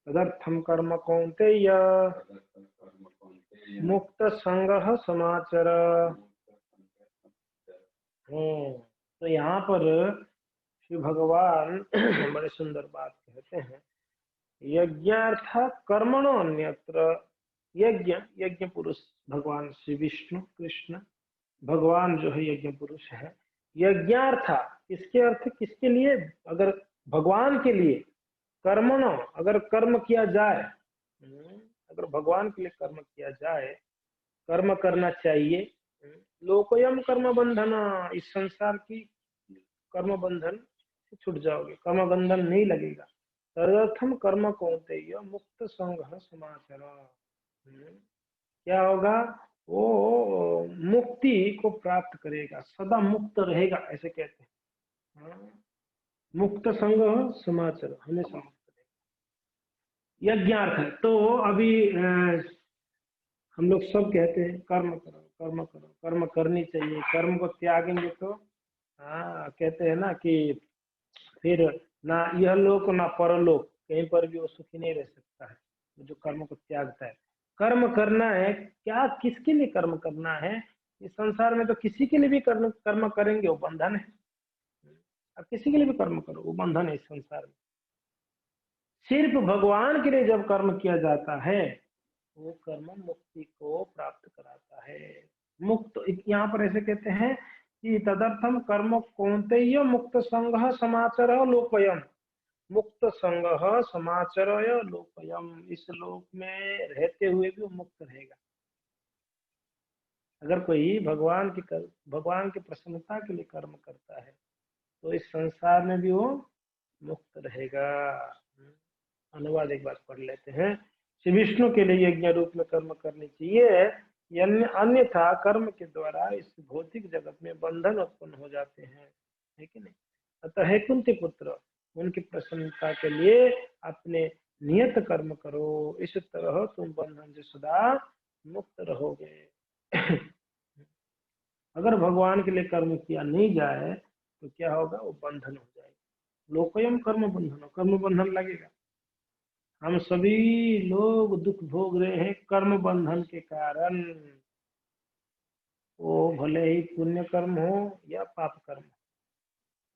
तदर्थम कर्म कौन्तेय मुक्त संगः समाचर। तो यहाँ पर श्री भगवान बड़े सुंदर बात कहते हैं, यज्ञार्थ कर्मणो अन्यत्र। यज्ञ, यज्ञ पुरुष भगवान श्री विष्णु कृष्ण भगवान जो है यज्ञ पुरुष है। यज्ञार्थ, इसके अर्थ किसके लिए? अगर भगवान के लिए, कर्मणो, अगर कर्म किया जाए, अगर भगवान के लिए कर्म किया जाए, कर्म करना चाहिए। लोकोयम कर्म बंधन, इस संसार की कर्म बंधन से छूट जाओगे, कर्म बंधन नहीं लगेगा। तदर्थम कर्म कौन्तेय मुक्त संगः समाचर। क्या होगा? वो मुक्ति को प्राप्त करेगा, सदा मुक्त रहेगा, ऐसे कहते हैं। मुक्त संग समाचर, हमेशा मुक्त रहेगा। यज्ञार्थ है। तो अभी हम लोग सब कहते हैं कर्म करो, कर्म करो, कर्म करनी चाहिए, कर्म को त्यागेंगे तो कहते हैं ना कि फिर ना यह लोक ना परलोक, कहीं पर भी वो सुखी नहीं रह सकता है जो कर्म को त्यागता है। कर्म करना है क्या? किसके लिए कर्म करना है? इस संसार में तो किसी के लिए भी कर्म करेंगे वो बंधन है। अब किसी के लिए भी कर्म करो वो बंधन है इस संसार में। सिर्फ भगवान के लिए जब कर्म किया जाता है वो कर्म मुक्ति को प्राप्त कराता है। मुक्त, यहाँ पर ऐसे कहते हैं कि तदर्थम कर्म कौन्तेय मुक्त संगः समाचर लोकयम। मुक्त संगः समाचर लोकयम, इस लोक में रहते हुए भी वो मुक्त रहेगा। अगर कोई भगवान की प्रसन्नता के लिए कर्म करता है तो इस संसार में भी वो मुक्त रहेगा। अनुवाद एक बार पढ़ लेते हैं। श्री विष्णु के लिए यज्ञ रूप में कर्म करनी चाहिए, अन्यथा कर्म के द्वारा इस भौतिक जगत में बंधन उत्पन्न हो जाते हैं, है कि नहीं? अतः हे कुंती पुत्र, उनकी प्रसन्नता के लिए अपने नियत कर्म करो, इस तरह तुम बंधन से सदा मुक्त रहोगे। अगर भगवान के लिए कर्म किया नहीं जाए तो क्या होगा? वो बंधन हो जाएगा। लोकयम कर्म बंधन, कर्म बंधन लगेगा। हम सभी लोग दुख भोग रहे हैं कर्म बंधन के कारण। वो भले ही पुण्य कर्म हो या पाप कर्म,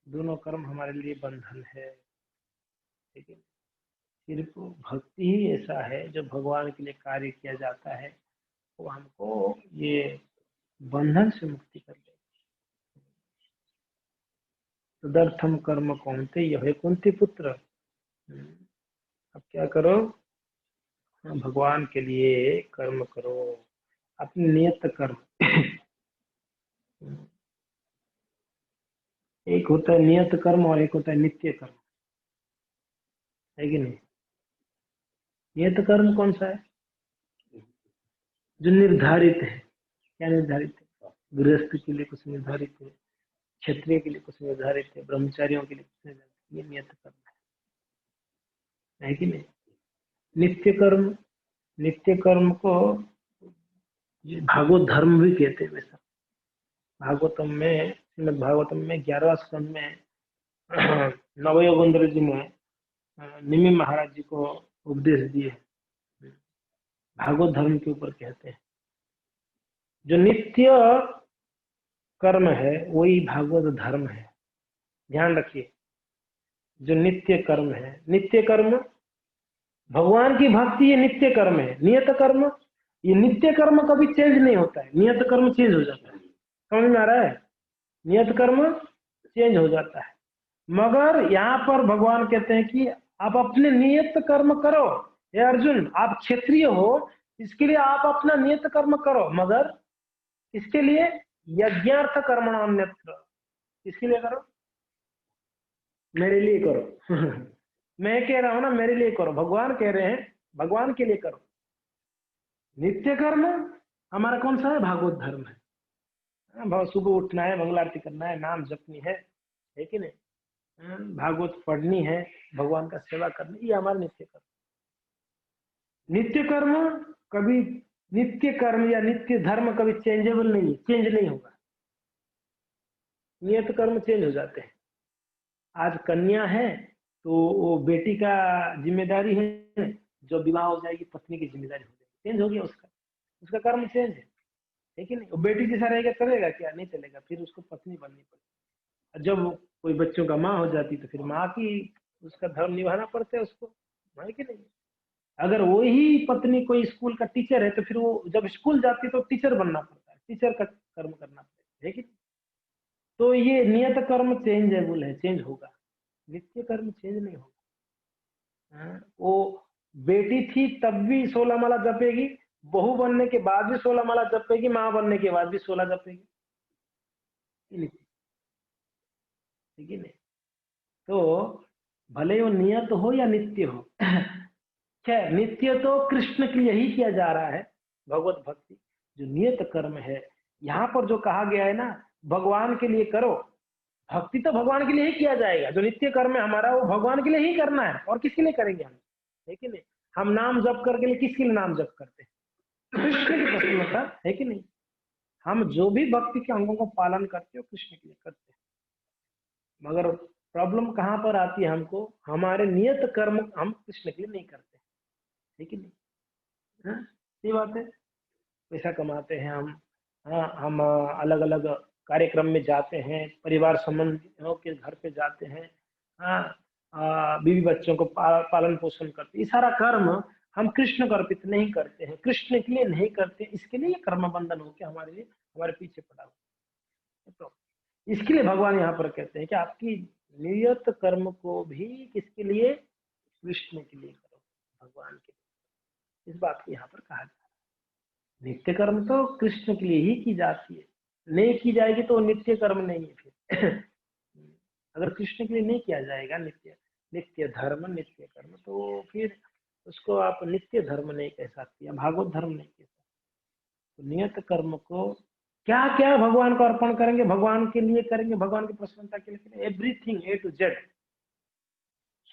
दोनों कर्म हमारे लिए बंधन है। लेकिन सिर्फ भक्ति ही ऐसा है जो भगवान के लिए कार्य किया जाता है, वो हमको ये बंधन से मुक्ति कर देगा। तदर्थम कर्म कौन्तेय, हे कुंती पुत्र, अब क्या करो? भगवान के लिए कर्म करो, अपने नियत कर्म। एक होता है नियत कर्म और एक होता है नित्य कर्म, है कि नहीं? नियत कर्म कौन सा है? जो निर्धारित है। क्या निर्धारित है? गृहस्थ के लिए कुछ निर्धारित है, क्षत्रिय के लिए कुछ निर्धारित है, ब्रह्मचारियों के लिए कुछ निर्धारित है। ये नियत कर्म है कि नहीं? नित्य कर्म, नित्य कर्म को भागवत धर्म भी कहते हैं। वैसा भागवतम में, श्रीमद् भागवतम में 11वां स्कंद में नवयोगेंद्र जी ने निमि महाराज जी को उपदेश दिए, भागवत धर्म के ऊपर कहते हैं। जो नित्य कर्म है वही भागवत धर्म है, ध्यान रखिए। जो नित्य कर्म है, नित्य कर्म भगवान की भक्ति, ये नित्य कर्म है। नियत कर्म, ये नित्य कर्म कभी चेंज नहीं होता है, नियत कर्म चेंज हो जाता है। समझ में आ रहा है? नियत कर्म चेंज हो जाता है, मगर यहाँ पर भगवान कहते हैं कि आप अपने नियत कर्म करो। हे अर्जुन, आप क्षत्रिय हो, इसके लिए आप अपना नियत कर्म करो, मगर इसके लिए यज्ञार्थ कर्मणान्यत्र, इसके लिए करो, मेरे लिए करो। मैं कह रहा हूं ना, मेरे लिए करो, भगवान कह रहे हैं भगवान के लिए करो। नित्य कर्म हमारा कौन सा है? भागवत धर्म है। सुबह उठना है, मंगल आरती करना है, नाम जपनी है कि नहीं? भागवत पढ़नी है, भगवान का सेवा करनी, ये हमारा नित्य कर्म। नित्य कर्म कभी, नित्य कर्म या नित्य धर्म कभी चेंजेबल नहीं है, चेंज नहीं होगा। नियत कर्म चेंज हो जाते हैं। आज कन्या है तो वो बेटी का जिम्मेदारी है, जो विवाह हो जाएगी पत्नी की जिम्मेदारी हो जाएगी, चेंज हो गया उसका कर्म चेंज है कि नहीं। वो बेटी जैसा रहेगा चलेगा क्या, नहीं चलेगा, फिर उसको पत्नी बननी पड़ेगी। जब कोई बच्चों का माँ हो जाती तो फिर माँ की उसका धर्म निभाना पड़ता है उसको, है कि नहीं। अगर वही पत्नी कोई स्कूल का टीचर है तो फिर वो जब स्कूल जाती है तो टीचर बनना पड़ता है, टीचर का कर्म करना पड़ता है कि। तो ये नियत कर्म चेंजेबल है, चेंज होगा, नित्य कर्म चेंज नहीं होगा। वो बेटी थी तब भी 16 माला जपेगी, बहू बनने के बाद भी 16 माला जपेगी, माँ बनने के बाद भी 16 जपेगी, ठीक है नहीं। तो भले वो नियत हो या नित्य हो, खैर नित्य तो कृष्ण के लिए ही किया जा रहा है भगवत भक्ति। जो नियत कर्म है यहाँ पर जो कहा गया है ना, भगवान के लिए करो, भक्ति तो भगवान के लिए ही किया जाएगा। जो नित्य कर्म है हमारा वो भगवान के लिए ही करना है, और किसके लिए करेंगे हम, है कि नहीं। हम नाम जप करके लिए किसके लिए नाम जप करते हैं, कृष्ण की प्रसन्नता, है कि नहीं। हम जो भी भक्ति के अंगों को पालन करते हो कृष्ण के लिए करते हैं। मगर प्रॉब्लम कहाँ पर आती है हमको, हमारे नियत कर्म हम कृष्ण के लिए नहीं करते, है कि नहीं। हाँ, ये बात है। पैसा कमाते हैं हम, हाँ, हम अलग अलग कार्यक्रम में जाते हैं, परिवार संबंधियों के घर पे जाते हैं, हाँ, बीवी बच्चों को पालन पोषण करते, ये सारा कर्म हम कृष्ण को अर्पित नहीं करते हैं, कृष्ण के लिए नहीं करते, इसके लिए ये कर्म बंधन होकर हमारे लिए हमारे पीछे पड़ा हुआ। तो इसके लिए भगवान यहाँ पर कहते हैं कि आपकी नियत कर्म को भी किसके लिए, कृष्ण के लिए करो, भगवान के लिए। इस बात को यहाँ पर कहा जाता है। नित्य कर्म तो कृष्ण के लिए ही की जाती है, नहीं की जाएगी तो नित्य कर्म नहीं है फिर। अगर कृष्ण के लिए नहीं किया जाएगा नित्य नित्य धर्म नित्य कर्म, तो फिर उसको आप नित्य धर्म नहीं कह सकते या भागवत धर्म नहीं कह सकते। तो नियत कर्म को क्या क्या भगवान को अर्पण करेंगे, भगवान के लिए करेंगे, भगवान की प्रसन्नता के लिए, एवरीथिंग ए टू जेड।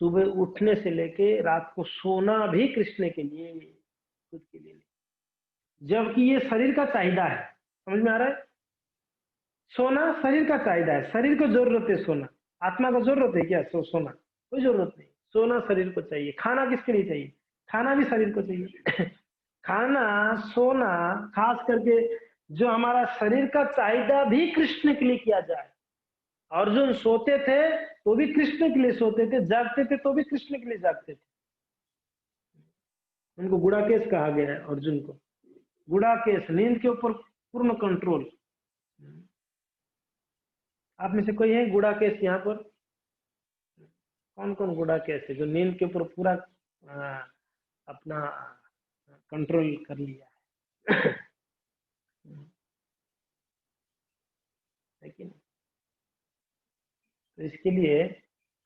सुबह उठने से लेके रात को सोना भी कृष्ण के लिए, खुद के लिए नहीं। जबकि ये शरीर का चाहिदा है, समझ में आ रहा है। सोना शरीर का चाहिदा है, शरीर को जरूरत है सोना, आत्मा को जरूरत है क्या सोना, कोई जरूरत नहीं। सोना शरीर को चाहिए, खाना किसके लिए चाहिए, खाना भी शरीर को चाहिए। खाना सोना खास करके जो हमारा शरीर का चाहिदा भी कृष्ण के लिए किया जाए। अर्जुन सोते थे तो भी कृष्ण के लिए सोते थे, जागते थे तो भी कृष्ण के लिए जागते थे। उनको गुड़ाकेश कहा गया है, अर्जुन को गुड़ाकेश, नींद के ऊपर पूर्ण कंट्रोल। आप में से कोई है गुड़ाकेश यहाँ पर, कौन कौन गुड़ाकेश है जो नींद के ऊपर पूरा अपना कंट्रोल कर लिया है। लेकिन तो इसके लिए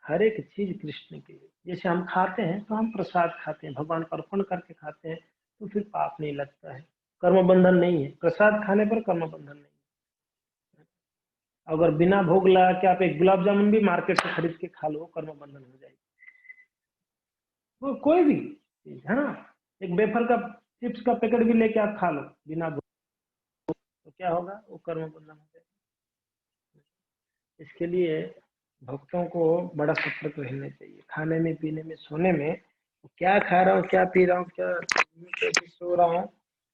हर एक चीज कृष्ण के लिए। जैसे हम खाते हैं तो हम प्रसाद खाते हैं, भगवान को अर्पण करके खाते हैं, तो फिर पाप नहीं लगता है, कर्म बंधन नहीं है। प्रसाद खाने पर कर्म बंधन नहीं है। अगर बिना भोग लगा के आप एक गुलाब जामुन भी मार्केट से खरीद के खा लो, कर्म बंधन हो जाएगी। वो कोई भी चीज है ना, एक वेफर का चिप्स का पैकेट भी लेके आप खा लो बिना भोग, तो क्या होगा, वो कर्म बंधन हो जाएगा। इसके लिए भक्तों को बड़ा सतर्क रहना चाहिए, खाने में, पीने में, सोने में। क्या खा रहा हूँ, क्या पी रहा हूँ, क्या सो रहा हूँ,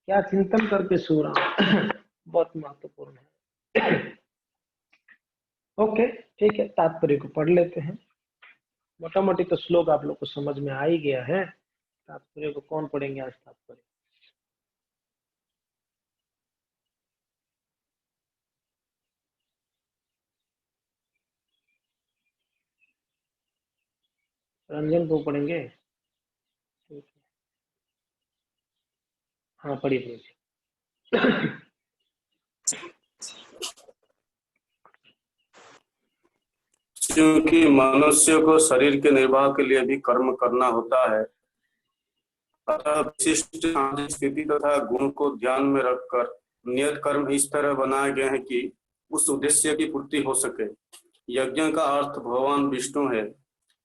क्या चिंतन करके सो रहा हूँ, बहुत महत्वपूर्ण है। ओके, ठीक है, तात्पर्य को पढ़ लेते हैं। मोटा मोटी तो श्लोक आप लोग को समझ में आ ही गया है, तात्पर्य को कौन पढ़ेंगे आज तात्पर्य। रंजन को पढ़ेंगे, ठीक है। हाँ पढ़िए पढ़िए। क्योंकि मनुष्य को शरीर के निर्वाह के लिए भी कर्म करना होता है, अतः विशिष्ट स्थिति तथा गुण को ध्यान में रखकर नियत कर्म इस तरह बनाए गए हैं कि उस उद्देश्य की पूर्ति हो सके। यज्ञ का अर्थ भगवान विष्णु है,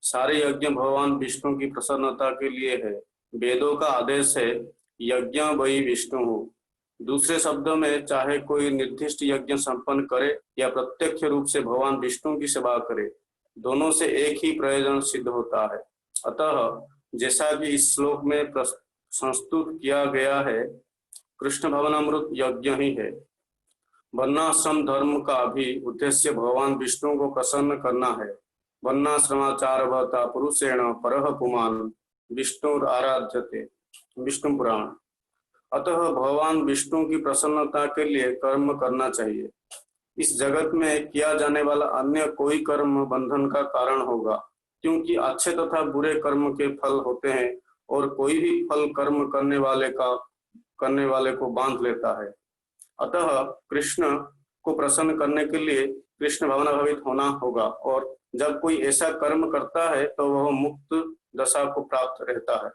सारे यज्ञ भगवान विष्णु की प्रसन्नता के लिए है। वेदों का आदेश है यज्ञ वही विष्णु हो। दूसरे शब्दों में, चाहे कोई निर्दिष्ट यज्ञ संपन्न करे या प्रत्यक्ष रूप से भगवान विष्णु की सेवा करे, दोनों से एक ही प्रयोजन सिद्ध होता है। अतः जैसा कि इस श्लोक में संस्तुत किया गया है, कृष्ण भवनामृत यज्ञ ही है। वर्णाश्रम धर्म का भी उद्देश्य भगवान विष्णु को प्रसन्न करना है। वर्णाश्रमाचार भवता पुरुषेण परः पुमान् विष्णुर आराध्यते, विष्णु पुराण। अतः भगवान विष्णु की प्रसन्नता के लिए कर्म करना चाहिए। इस जगत में किया जाने वाला अन्य कोई कर्म बंधन का कारण होगा, क्योंकि अच्छे तथा बुरे कर्म के फल होते हैं और कोई भी फल कर्म करने वाले को बांध लेता है। अतः कृष्ण को प्रसन्न करने के लिए कृष्ण भवनाभावित होना होगा, और जब कोई ऐसा कर्म करता है तो वह मुक्त दशा को प्राप्त रहता है।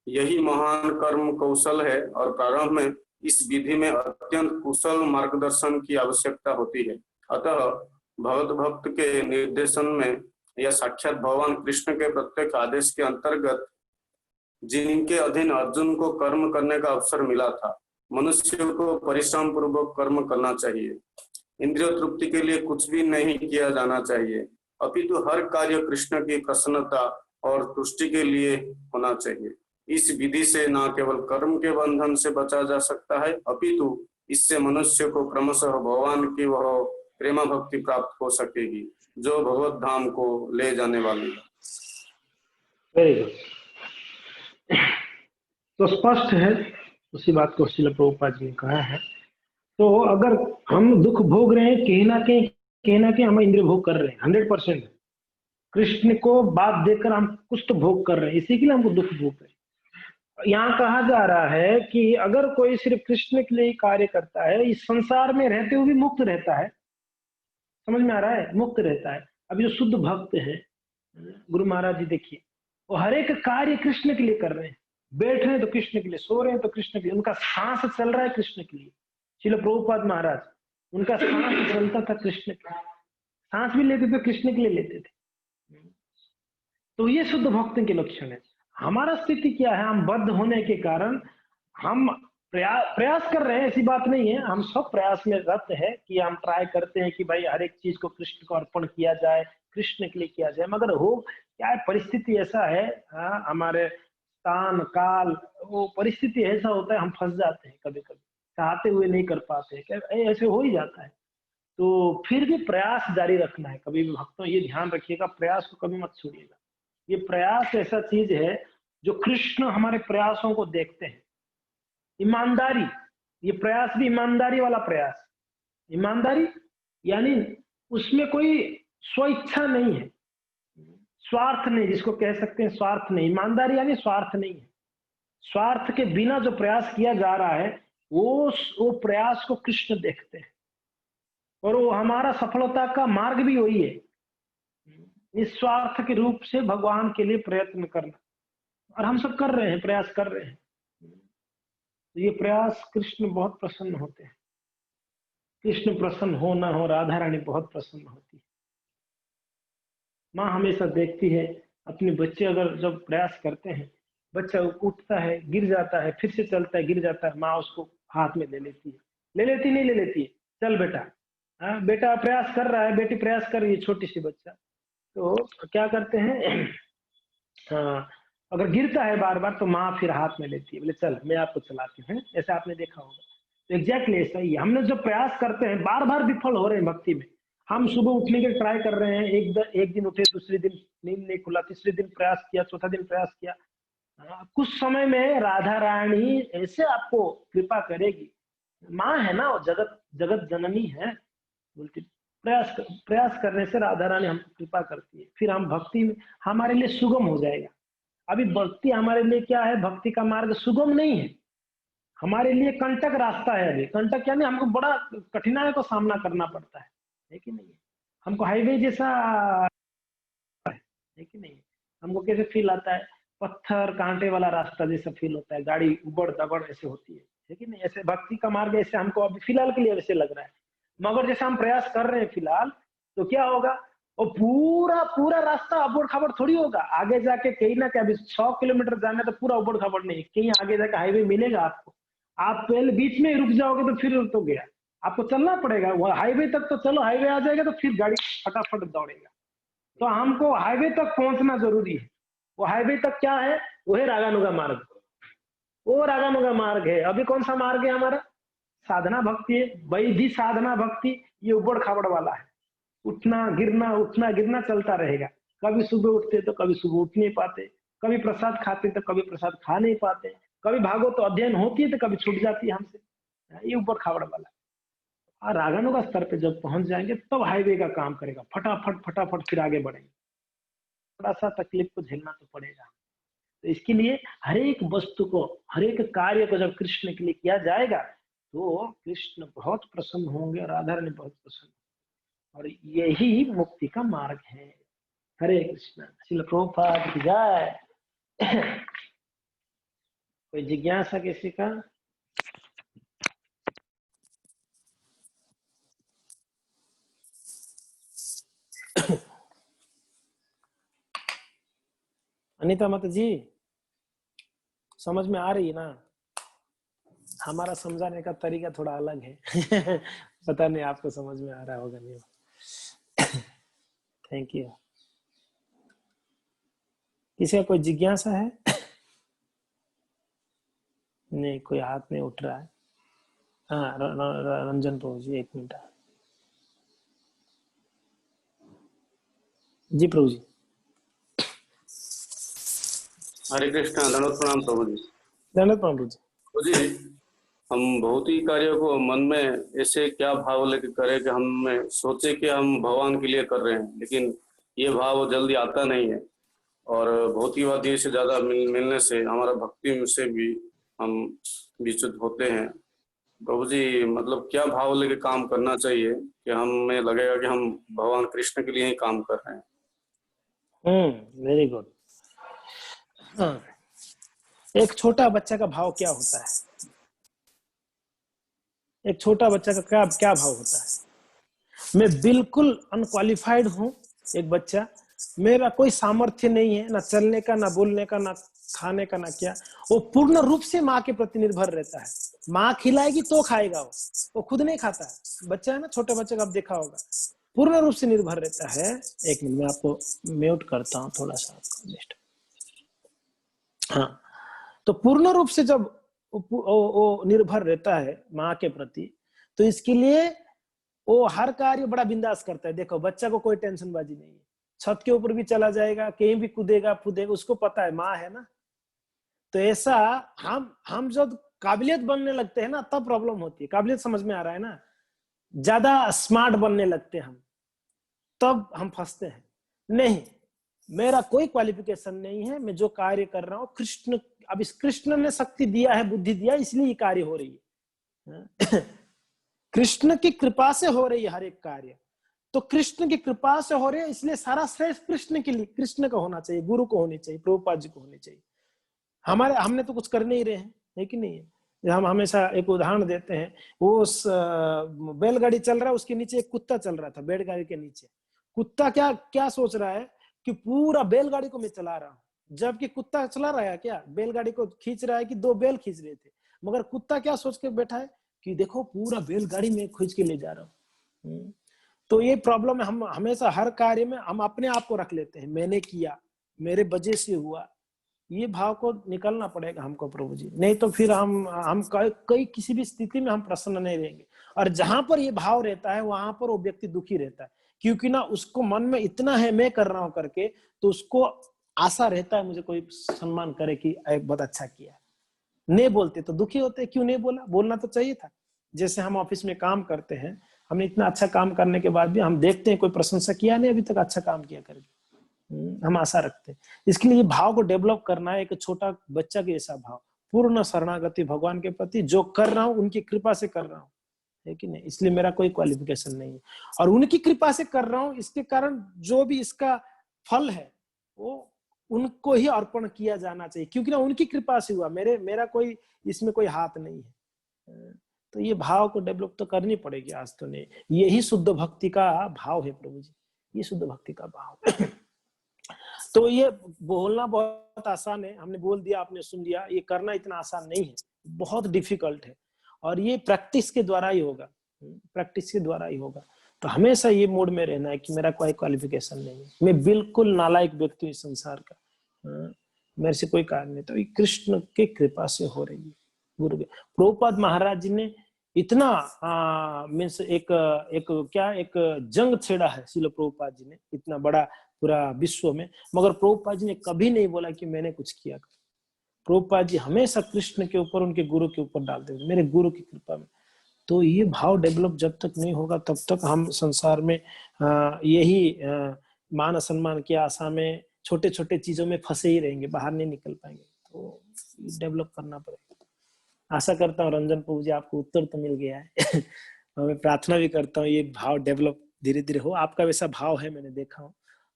यही महान कर्म कौशल है, और प्रारंभ में इस विधि में अत्यंत कुशल मार्गदर्शन की आवश्यकता होती है। अतः भगवत भक्त के निर्देशन में या साक्षात भगवान कृष्ण के प्रत्येक आदेश के अंतर्गत जिनके अधीन अर्जुन को कर्म करने का अवसर मिला था, मनुष्य को परिश्रम पूर्वक कर्म करना चाहिए। इंद्रिय तृप्ति के लिए कुछ भी नहीं किया जाना चाहिए, अपितु हर कार्य कृष्ण की प्रसन्नता और तुष्टि के लिए होना चाहिए। इस विधि से न केवल कर्म के बंधन से बचा जा सकता है, अपितु इससे मनुष्य को क्रमशः भगवान की वह प्रेमा भक्ति प्राप्त हो सकेगी जो भगवत धाम को ले जाने वाली है। Very good. तो स्पष्ट है, उसी बात को श्रील प्रभुपाद जी ने कहा है। तो अगर हम दुख भोग रहे हैं, कहीं ना कहीं हम इंद्रिय भोग कर रहे हैं, 100%। कृष्ण को बात देकर हम कुछ तो भोग कर रहे हैं, इसी के लिए हमको दुख भोग रहे हैं। यहाँ कहा जा रहा है कि अगर कोई सिर्फ कृष्ण के लिए कार्य करता है, इस संसार में रहते हुए भी मुक्त रहता है। समझ में आ रहा है? मुक्त रहता है। अभी जो शुद्ध भक्त है, गुरु महाराज जी देखिए, वो हर एक कार्य कृष्ण के लिए कर रहे हैं। बैठ रहे हैं तो कृष्ण के लिए, सो रहे हैं तो कृष्ण के लिए, उनका सांस चल रहा है कृष्ण के लिए। श्रील प्रभुपाद महाराज, उनका सांस चलता था कृष्ण के लिए, सांस भी लेते थे कृष्ण के लिए लेते थे। तो ये शुद्ध भक्त के लक्षण है। हमारा स्थिति क्या है? हम बद्ध होने के कारण हम प्रयास कर रहे हैं, ऐसी बात नहीं है, हम सब प्रयास में रत है कि हम ट्राई करते हैं कि भाई हर एक चीज को कृष्ण को अर्पण किया जाए, कृष्ण के लिए किया जाए। मगर हो क्या है, परिस्थिति ऐसा है, हमारे स्थान काल, वो परिस्थिति ऐसा होता है, हम फंस जाते हैं, कभी कभी चाहते हुए नहीं कर पाते हैं, ऐसे हो ही जाता है। तो फिर भी प्रयास जारी रखना है। कभी भी भक्तों ये ध्यान रखिएगा, प्रयास को कभी मत छोड़िएगा। ये प्रयास ऐसा चीज है जो कृष्ण हमारे प्रयासों को देखते हैं। ईमानदारी, ये प्रयास भी ईमानदारी वाला प्रयास। ईमानदारी यानी उसमें कोई स्वेच्छा नहीं है, स्वार्थ नहीं, जिसको कह सकते हैं स्वार्थ नहीं। ईमानदारी यानी स्वार्थ नहीं है। स्वार्थ के बिना जो प्रयास किया जा रहा है, वो प्रयास को कृष्ण देखते हैं, और वो हमारा सफलता का मार्ग भी वही है, निस्वार्थ के रूप से भगवान के लिए प्रयत्न करना। और हम सब कर रहे हैं, प्रयास कर रहे हैं। तो ये प्रयास कृष्ण बहुत प्रसन्न होते हैं। कृष्ण प्रसन्न हो ना हो, राधा रानी बहुत प्रसन्न होती है। माँ हमेशा देखती है अपने बच्चे अगर जब प्रयास करते हैं, बच्चा उठता है, गिर जाता है, फिर से चलता है, गिर जाता है, माँ उसको हाथ में ले लेती है। ले लेती नहीं ले लेती है, चल बेटा, हाँ बेटा प्रयास कर रहा है, बेटी प्रयास कर रही है, छोटी सी बच्चा। तो क्या करते हैं, हाँ, अगर गिरता है बार बार तो माँ फिर हाथ में लेती है, बोले चल मैं आपको चलाती हूँ। ऐसा आपने देखा होगा। तो एग्जैक्टली ऐसा ही है। हमने जो प्रयास करते हैं, बार बार विफल हो रहे हैं भक्ति में। हम सुबह उठने के ट्राई कर रहे हैं, एक दिन उठे, दूसरे दिन नींद नहीं खुला, तीसरे दिन प्रयास किया, चौथा दिन प्रयास किया। कुछ समय में राधा रानी ऐसे आपको कृपा करेगी। माँ है ना, वो जगत जननी है, बोलती प्रयास करने से राधा रानी हमको कृपा करती है, फिर हम भक्ति में हमारे लिए सुगम हो जाएगा। अभी भक्ति हमारे लिए क्या है, भक्ति का मार्ग सुगम नहीं है, हमारे लिए कंटक रास्ता है। अभी कंटक यानी हमको बड़ा कठिनाई का सामना करना पड़ता है कि नहीं? हमको हाईवे जैसा है कि नहीं? हमको कैसे फील आता है, पत्थर कांटे वाला रास्ता जैसा फील होता है, गाड़ी उबड़ दबड़ ऐसे होती है कि नहीं? ऐसे भक्ति का मार्ग ऐसे हमको अभी फिलहाल के लिए वैसे लग रहा है। मगर जैसे हम प्रयास कर रहे हैं फिलहाल, तो क्या होगा, और पूरा रास्ता अबड़ खबड़ थोड़ी होगा। आगे जाके कहीं ना कहीं, अभी 100 किलोमीटर जाना तो पूरा उबड़ खबड़ नहीं, कहीं आगे जाके हाईवे मिलेगा आपको। आप पहले बीच में रुक जाओगे तो फिर तो गया, आपको चलना पड़ेगा। वो हाईवे तक तो चलो, हाईवे आ जाएगा तो फिर गाड़ी फटाफट दौड़ेगा। तो हमको हाईवे तक पहुंचना जरूरी है। वो हाईवे तक क्या है? वो है रागानुगा मार्ग। वो रागानुगा मार्ग है। अभी कौन सा मार्ग है हमारा? साधना भक्ति है। वैधि साधना भक्ति ये उबड़ खाबड़ वाला है। उठना गिरना चलता रहेगा। कभी सुबह उठते तो कभी सुबह उठ नहीं पाते, कभी प्रसाद खाते तो कभी प्रसाद खा नहीं पाते, कभी भागवत तो अध्ययन होती है तो कभी छूट जाती है हमसे। ये ऊपर खाबड़ वाला। और रागानु का स्तर पे जब पहुंच जाएंगे तब हाईवे का काम करेगा, फटाफट फटाफट फिर आगे बढ़ेंगे। थोड़ा सा तकलीफ को झेलना तो पड़ेगा। तो इसके लिए हर एक वस्तु को, हर एक कार्य को जब कृष्ण के लिए किया जाएगा तो कृष्ण बहुत प्रसन्न होंगे और राधा रानी बहुत प्रसन्न, और यही मुक्ति का मार्ग है। हरे कृष्ण। श्रील प्रभुपाद की जय। कोई जिज्ञासा किसी का? अनिता मत जी, समझ में आ रही है ना? हमारा समझाने का तरीका थोड़ा अलग है। पता नहीं आपको समझ में आ रहा होगा नहीं। Thank you. किसी का कोई जिज्ञासा है? नहीं, कोई हाथ नहीं उठ रहा है। हाँ, रंजन प्रभु जी, 1 मिनट। जी प्रभु जी। हरे कृष्णा। धन्यवाद। प्रणाम प्रभु जी। धन्यवाद प्रभु जी। प्रभु जी, हम बहुत ही कार्यों को मन में ऐसे क्या भाव लेकर करें कि हम सोचे कि हम भगवान के लिए कर रहे हैं, लेकिन ये भाव जल्दी आता नहीं है। और भौतिकवादी से ज़्यादा मिलने से हमारा भक्ति से भी हम विच्युत होते हैं। प्रभु जी, मतलब क्या भाव लेके काम करना चाहिए कि हमें लगेगा कि हम भगवान कृष्ण के लिए ही काम कर रहे हैं? Very good. हाँ, एक छोटा बच्चा का भाव क्या होता है? एक छोटा बच्चा का क्या क्या भाव होता है? मैं बिल्कुल अनक्वालिफाइड हूँ, एक बच्चा, मेरा कोई सामर्थ्य नहीं है, ना चलने का, ना बोलने का, ना खाने का, ना क्या। वो पूर्ण रूप से माँ के प्रति निर्भर रहता है। माँ खिलाएगी तो खाएगा, वो खुद नहीं खाता है। बच्चा है ना, छोटे बच्चे का आप देखा होगा, पूर्ण रूप से निर्भर रहता है। 1 मिनट में आपको म्यूट करता हूँ थोड़ा सा। हाँ, तो पूर्ण रूप से जब वो निर्भर रहता है माँ के प्रति, तो इसके लिए वो हर कार्य बड़ा बिंदास करता है। देखो, बच्चा को कोई टेंशन बाजी नहीं है, छत के ऊपर भी चला जाएगा, कहीं भी कूदेगा फूदेगा, उसको पता है माँ है ना। तो ऐसा हम जब काबिलियत बनने लगते हैं ना, तब प्रॉब्लम होती है। काबिलियत समझ में आ रहा है ना? ज्यादा स्मार्ट बनने लगते हैं हम, तब हम फंसते हैं। नहीं, मेरा कोई क्वालिफिकेशन नहीं है, मैं जो कार्य कर रहा हूँ कृष्ण, अब इस कृष्ण ने शक्ति दिया है, बुद्धि दिया, इसलिए ये कार्य हो रही है। कृष्ण की कृपा से हो रही है हर एक कार्य। तो कृष्ण की कृपा से हो रही है, इसलिए सारा श्रेष्ठ कृष्ण के लिए, कृष्ण का होना चाहिए, गुरु को होनी चाहिए, प्रभुपाद जी को होनी चाहिए। हमने तो कुछ कर नहीं रहे हैं, है कि नहीं है? हम हमेशा एक उदाहरण देते हैं, वो बैलगाड़ी चल रहा है, उसके नीचे एक कुत्ता चल रहा था, बैलगाड़ी के नीचे। कुत्ता क्या क्या सोच रहा है कि पूरा बैलगाड़ी को मैं चला रहा हूँ, जबकि कुत्ता चला रहा है क्या, बैलगाड़ी को खींच रहा है कि 2 बैल खींच रहे थे। मगर कुत्ता क्या सोच के बैठा है कि देखो पूरा बैलगाड़ी में खींच के ले जा रहा हूँ। तो ये प्रॉब्लम है, हम हमेशा हर कार्य में हम अपने आप को रख लेते हैं, मैंने किया, मेरे वजह से हुआ। ये भाव को निकलना पड़ेगा हमको प्रभु जी, नहीं तो फिर हम कई किसी भी स्थिति में हम प्रसन्न नहीं रहेंगे। और जहां पर ये भाव रहता है वहां पर वो व्यक्ति दुखी रहता है, क्योंकि ना उसको मन में इतना है मैं कर रहा हूं करके, तो उसको आशा रहता है मुझे कोई सम्मान करे कि बहुत अच्छा किया। नहीं बोलते तो दुखी होते, क्यों नहीं बोला, बोलना तो चाहिए था। जैसे हम ऑफिस में काम करते हैं, हमने इतना अच्छा काम करने के बाद भी हम देखते हैं कोई प्रशंसा किया नहीं अभी तक, अच्छा काम किया करके हम आशा रखते हैं। इसके लिए भाव को डेवलप करना है, एक छोटा बच्चा के जैसा भाव, पूर्ण शरणागति भगवान के प्रति, जो कर रहा हूँ उनकी कृपा से कर रहा हूँ, है कि नहीं? इसलिए मेरा कोई क्वालिफिकेशन नहीं है, और उनकी कृपा से कर रहा हूँ, इसके कारण जो भी इसका फल है वो उनको ही अर्पण किया जाना चाहिए, क्योंकि ना उनकी कृपा से हुआ, मेरा कोई इसमें कोई हाथ नहीं है। तो ये भाव को डेवलप तो करनी पड़ेगी आज तो नहीं। यही शुद्ध भक्ति का भाव है प्रभु जी, ये शुद्ध भक्ति का भाव। तो ये बोलना बहुत आसान है, हमने बोल दिया, आपने सुन लिया। ये करना इतना आसान नहीं है, बहुत डिफिकल्ट है, और ये प्रैक्टिस के द्वारा ही होगा, प्रैक्टिस के द्वारा ही होगा। तो हमेशा ये मूड में रहना है कि मेरा कोई क्वालिफिकेशन नहीं है, मैं बिल्कुल नालायक व्यक्ति हूँ इस संसार का, मेरे से कोई कार्य नहीं। तो ये कृष्ण की कृपा से हो रही है। गुरु के प्रभुपाद महाराज जी ने इतना मीन्स एक जंग छेड़ा है शिल प्रभुपाद जी ने, इतना बड़ा पूरा विश्व में, मगर प्रभुपाद जी ने कभी नहीं बोला कि मैंने कुछ किया। प्रभुपाद जी हमेशा कृष्ण के ऊपर, उनके गुरु के ऊपर डालते थे, मेरे गुरु की कृपा में। तो ये भाव डेवलप जब तक नहीं होगा तब तक हम संसार में यही मान सम्मान की आशा में छोटे छोटे चीजों में फंसे ही रहेंगे, बाहर नहीं निकल पाएंगे। तो डेवलप करना पड़ेगा। आशा करता हूँ रंजन प्रभु जी आपको उत्तर तो मिल गया है। और मैं प्रार्थना भी करता हूँ ये भाव डेवलप धीरे धीरे हो। आपका वैसा भाव है, मैंने देखा हूँ।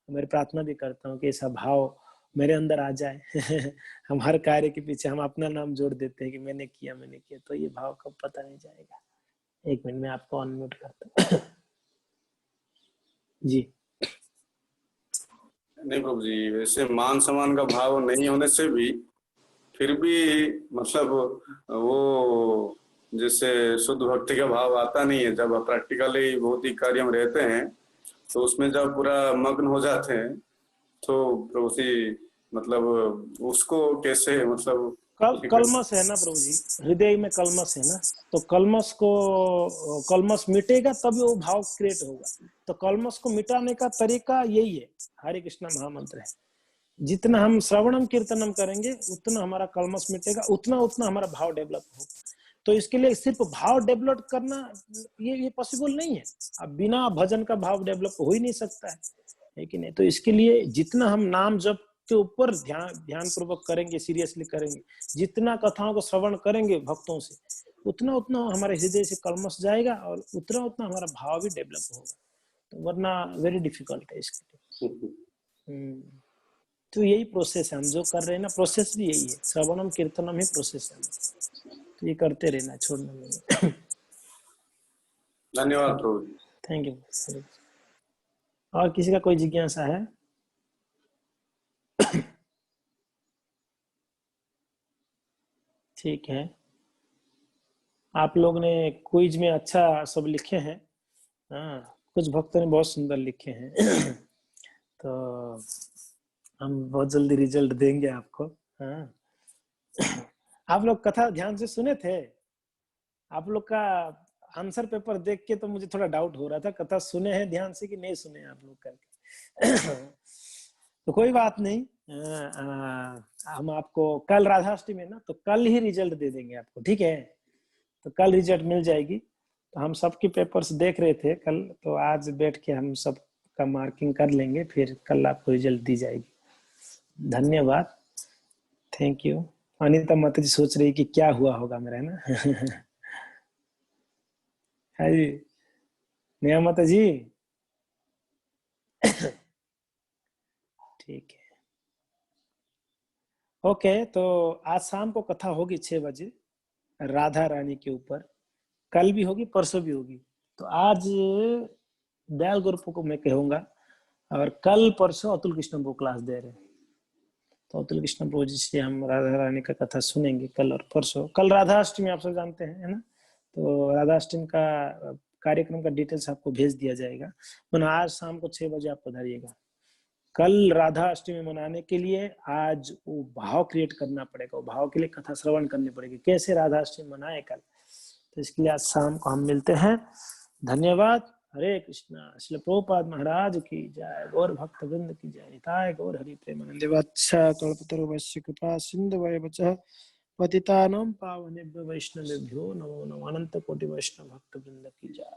मैं प्रार्थना भी करता हूँ कि ऐसा भाव मेरे अंदर आ जाए। हम हर कार्य के पीछे हम अपना नाम जोड़ देते हैं कि मैंने किया, तो ये भाव कब पता नहीं जाएगा। एक मिनट में आपको अनम्यूट करता हूँ। जी नहीं प्रभु जी, वैसे मान सम्मान का भाव नहीं होने से भी फिर भी मतलब वो जैसे शुद्ध भक्ति का भाव आता नहीं है। जब प्रैक्टिकली भौतिक कार्य में रहते हैं तो उसमें जब पूरा मग्न हो जाते हैं तो प्रभु जी मतलब उसको कैसे मतलब कलमस है ना प्रभु जी, हृदय में कलमस है ना, तो कलमस मिटेगा तभी वो भाव क्रिएट होगा। तो कलमस को मिटाने का तरीका यही है, हरे कृष्णा महामंत्र है। जितना हम श्रवणम कीर्तनम करेंगे उतना हमारा कलमस मिटेगा, उतना उतना हमारा भाव डेवलप होगा। तो इसके लिए सिर्फ भाव डेवलप करना ये पॉसिबल नहीं है। अब बिना भजन का भाव डेवलप हो ही नहीं सकता है कि नहीं। तो इसके लिए जितना हम नाम जप के ऊपर ध्यान पूर्वक करेंगे, सीरियसली करेंगे, जितना कथाओं को श्रवण करेंगे भक्तों से, उतना उतना हमारे हृदय से कलमस जाएगा और उतना उतना हमारा भाव भी डेवलप होगा। तो वरना वेरी डिफिकल्ट है इसके लिए। तो यही प्रोसेस है, हम जो कर रहे हैं ना, प्रोसेस भी यही है। श्रवणम कीर्तनम ही प्रोसेस है, तो ये करते रहना, छोड़ना नहीं। धन्यवाद प्रभु जी। Thank you. और किसी का कोई जिज्ञासा है? ठीक है, आप लोग ने क्विज में अच्छा सब लिखे हैं। हाँ, कुछ भक्तों ने बहुत सुंदर लिखे हैं। तो हम बहुत जल्दी रिजल्ट देंगे आपको। हाँ, आप लोग कथा ध्यान से सुने थे? आप लोग का आंसर पेपर देख के तो मुझे थोड़ा डाउट हो रहा था, कथा सुने हैं ध्यान से कि नहीं सुने आप लोग करके। तो कोई बात नहीं, हम आपको कल राधाष्टमी है ना, तो कल ही रिजल्ट दे देंगे आपको, ठीक है? तो कल रिजल्ट मिल जाएगी। तो हम सबके पेपर्स देख रहे थे कल, तो आज बैठ के हम सब का मार्किंग कर लेंगे, फिर कल आपको रिजल्ट दी जाएगी। धन्यवाद, थैंक यू। अनिता माता जी सोच रही कि क्या हुआ होगा मेरा, है ना? है जी नेहा माता जी। ठीक है, ओके। तो आज शाम को कथा होगी 6 बजे राधा रानी के ऊपर। कल भी होगी, परसों भी होगी। तो आज दयाल गुरु को मैं कहूंगा, और कल परसों अतुल कृष्ण को क्लास दे रहे हैं। तो अतुल कृष्ण प्रभु जी से हम राधा रानी का कथा सुनेंगे कल और परसों। कल राधाष्टमी आप सब जानते हैं, है ना? तो राधाष्टमी का कार्यक्रम का डिटेल्स आपको भेज दिया जाएगा। मतलब आज शाम को 6 बजे आप पधारिएगा। कल राधा अष्टमी मनाने के लिए आज वो भाव क्रिएट करना पड़ेगा, वो भाव के लिए कथा श्रवण करनी पड़ेगी, कैसे राधा अष्टमी मनाए कल। तो इसके लिए आज शाम को हम मिलते हैं। धन्यवाद। हरे कृष्णा। श्रील प्रभुपाद महाराज की जय। गौर भक्त वृंद की जय। निताय गौर हरि प्रेमानंदे। वत्सा कल्पतरुवस्य कृपा सिन्धुवैवच पतितानां पावनेभ्यो वैष्णवेभ्यो नमो नमः। अनंत कोटि वैष्णव भक्त वृंद की जय।